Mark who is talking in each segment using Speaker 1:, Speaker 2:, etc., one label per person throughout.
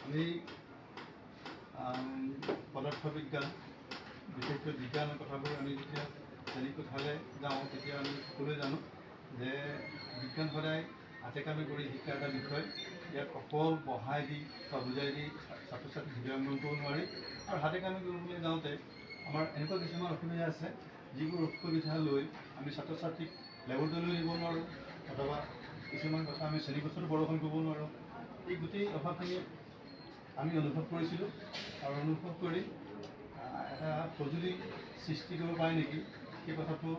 Speaker 1: আমি পদাৰ্থ বিজ্ঞান বিশেষকৈ বিজ্ঞানৰ কথাবোৰ আমি যেতিয়া শ্ৰেণীকোঠালৈ যাওঁ তেতিয়া আমি সকলোৱে জানো যে বিজ্ঞান সদায় হাতে কামে কৰি শিকা এটা বিষয়। ইয়াত অকল পঢ়াই দি বা বুজাই দি ছাত্ৰ ছাত্ৰীক হৃদয়ংগম কৰিব নোৱাৰি। আৰু হাতে কামে কৰিবলৈ যাওঁতে আমাৰ এনেকুৱা কিছুমান অসুবিধা আছে যিবোৰ অসুবিধা লৈ আমি ছাত্ৰ ছাত্ৰীক লেবৰেটৰীলৈ নিব নোৱাৰোঁ অথবা কিছুমান কথা আমি শ্ৰেণীকোঠাতো প্ৰদৰ্শন কৰিব নোৱাৰোঁ। এই গোটেই অভাৱখিনি আমি অনুভৱ কৰিছিলোঁ আৰু অনুভৱ কৰি এটা সঁজুলি সৃষ্টি কৰিব পাৰে নেকি সেই কথাটো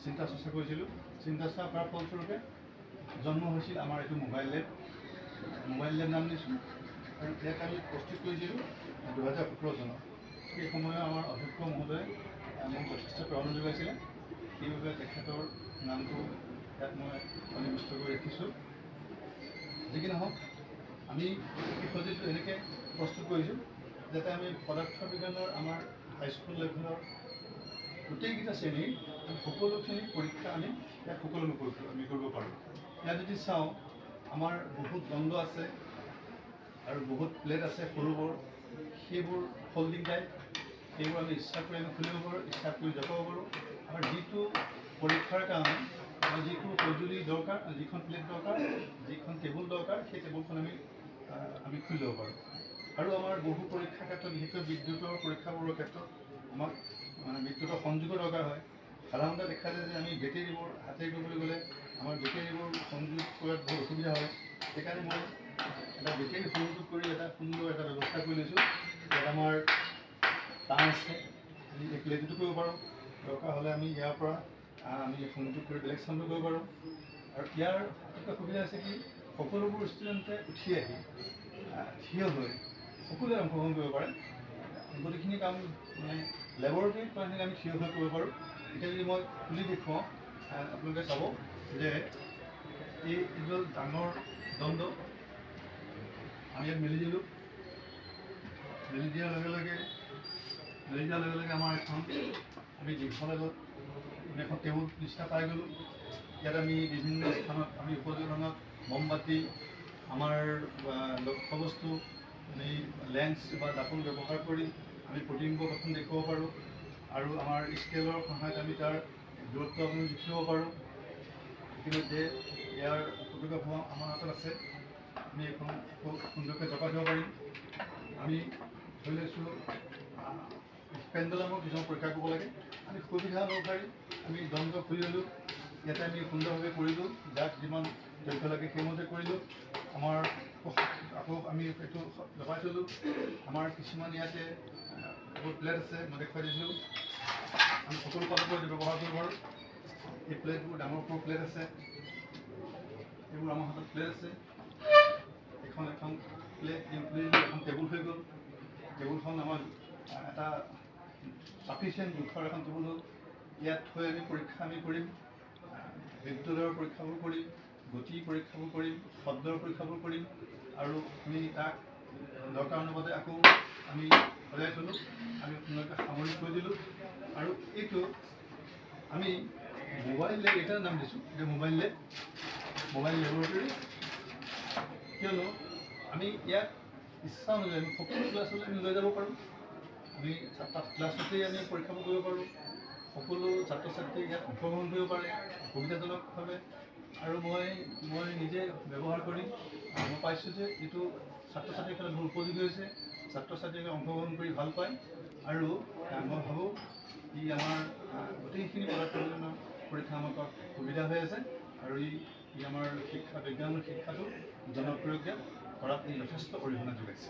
Speaker 1: চিন্তা চৰ্চা কৰিছিলোঁ। চিন্তা চৰ্চা কৰাৰ ফলস্বৰূপে জন্ম হৈছিল আমাৰ এইটো মোবাইল লেব নাম দিছোঁ। আৰু ইয়াক আমি প্ৰস্তুত কৰিছিলোঁ 2017 চনত। সেই সময়ত আমাৰ অধ্যক্ষ মহোদয়ে মোক যথেষ্ট প্ৰেৰণা যোগাইছিলে, সেইবাবে তেখেতৰ নামটো ইয়াত মই সন্নিৱিষ্ট কৰি ৰাখিছোঁ। যি কি নহওক, আমি এই সঁজুলিটো এনেকৈ প্ৰস্তুত কৰিছোঁ যাতে আমি পদাৰ্থ বিজ্ঞানৰ আমাৰ হাইস্কুল লেভেলৰ গোটেইকেইটা শ্ৰেণীৰ সকলোখিনি পৰীক্ষা আমি ইয়াত সকলো আমি কৰিব পাৰোঁ। ইয়াত যদি চাওঁ আমাৰ বহুত দণ্ড আছে আৰু বহুত প্লেট আছে সৰু বৰ, সেইবোৰ ফল্ডিং টাইপ, সেইবোৰ আমি ইচ্ছা কৰি আমি খুলিব পাৰোঁ, ইচ্ছা কৰি জপাব পাৰোঁ। আমাৰ যিটো পৰীক্ষাৰ কাৰণে আমাৰ যিটো সঁজুলি দৰকাৰ, যিখন প্লেট দৰকাৰ, যিখন টেবুল দৰকাৰ, সেই টেবুলখন আমি খুলি ল'ব পাৰোঁ। আৰু আমাৰ বহু পৰীক্ষাৰ ক্ষেত্ৰত বিশেষকৈ বিদ্যুতৰ পৰীক্ষাবোৰৰ ক্ষেত্ৰত আমাক বিদ্যুতৰ সংযোগৰ দৰকাৰ হয়। সাধাৰণতে দেখা যায় যে আমি বেটেৰীবোৰ হাতেৰে কৰিবলৈ গ'লে আমাৰ বেটেৰীবোৰ সংযোগ কৰাত বহুত অসুবিধা হয়। সেইকাৰণে মই এটা বেটেৰী সংযোগ কৰি এটা সুন্দৰ এটা ব্যৱস্থা কৰি লৈছোঁ। ইয়াত আমাৰ তাঁৰ আছে, আমি এই প্লেটতো কৰিব পাৰোঁ। দৰকাৰ হ'লে আমি ইয়াৰ পৰা আমি সংযোগ কৰি বেলেগ স্থানতো কৰিব পাৰোঁ। আৰু ইয়াৰ এটা সুবিধা আছে কি, সকলোবোৰ ষ্টুডেণ্টে উঠি আহি থিয় হৈ সকলোৱে অংশগ্ৰহণ কৰিব পাৰে। গোটেইখিনি কাম লেবৰেটৰীত কৰাখিনি আমি থিয় হৈ কৰিব পাৰোঁ। এতিয়া যদি মই খুলি দেখুৱাওঁ, আপোনালোকে চাব যে এইটো ডাঙৰ দণ্ড আমি ইয়াত মেলি দিলোঁ। মেলি দিয়াৰ লগে লগে আমাৰ এখন আমি দীঘল এখন টেবুল নিচিনা পাই গ'লোঁ। ইয়াত আমি বিভিন্ন স্থানত আমি উপযোগজনক মমবাতি, আমাৰ লক্ষ্যবস্তু, আমি লেন্স বা দাপোন ব্যৱহাৰ কৰি আমি প্ৰতিবিম্ব গঠন দেখুৱাব পাৰোঁ। আৰু আমাৰ স্কেলৰ সহায়ত আমি তাৰ দূৰত্ব আমি জুখিব পাৰোঁ। ইতিমধ্যে ইয়াৰ ফটোগ্ৰাফ আমাৰ হাতত আছে, আমি এখন খুব সুন্দৰকৈ জপাই দিব পাৰিম। আমি ধৰি লৈছোঁ পেণ্ডেলামৰ কিছুমান পৰীক্ষা কৰিব লাগে, আমি সুবিধা অনুসৰি আমি দণ্ড খুলি ল'লোঁ। ইয়াতে আমি সুন্দৰভাৱে কৰিলোঁ, যাক যিমান দৈৰ্ঘ্য লাগে সেইমতে কৰিলোঁ। আমাৰ আকৌ আমি এইটো জপাই থ'লোঁ। আমাৰ কিছুমান ইয়াতে বহুত প্লেট আছে, মই দেখুৱাই দিছিলোঁ। আমি সকলো পাত্ৰত ব্যৱহাৰ কৰিব পাৰোঁ। এই প্লেটবোৰ ডাঙৰ সৰু প্লেট আছে, এইবোৰ আমাৰ হাতত প্লেট আছে। এখন প্লেট এখন টেবুল হৈ গ'ল। টেবুলখন আমাৰ এটা চাফিচিয়েণ্ট জোখৰ এখন টেবুল হ'ল। ইয়াত থৈ আমি পৰীক্ষা আমি কৰিম, বিদ্যুতৰ পৰীক্ষাবোৰ কৰিম, গতি পৰীক্ষাবোৰ কৰিম, শব্দৰ পৰীক্ষাবোৰ কৰিম। আৰু আমি তাক দৰকাৰ অনুপাতে আকৌ আমি সজাই থ'লোঁ, আমি আপোনালোকে সামৰি থৈ দিলোঁ। আৰু এইটো আমি মোবাইল লেব এটাৰ নাম দিছোঁ, যে মোবাইল লেবৰেটৰী। কিয়নো আমি ইয়াত ইচ্ছা অনুযায়ী আমি সকলো ক্লাছলৈ আমি লৈ যাব পাৰোঁ। আমি ক্লাছতেই আমি পৰীক্ষাবোৰ কৰিব পাৰোঁ। সকলো ছাত্ৰ ছাত্ৰীয়ে ইয়াত অংশগ্ৰহণ কৰিব পাৰে সুবিধাজনকভাৱে। আৰু মই নিজে ব্যৱহাৰ কৰি মই পাইছোঁ যে এইটো ছাত্ৰ ছাত্ৰীৰ ক্ষেত্ৰত বহুত উপযোগী হৈছে। ছাত্ৰ ছাত্ৰীয়ে অংশগ্ৰহণ কৰি ভাল পায়। আৰু মই ভাবোঁ ই আমাৰ গোটেইখিনি পদাৰ্থ বিজ্ঞানৰ পৰীক্ষা আমাক সুবিধা হৈ আছে। আৰু ই আমাৰ বিজ্ঞানৰ শিক্ষাটো জনপ্ৰিয় কৰাত ই যথেষ্ট অৰিহণা যোগাইছে।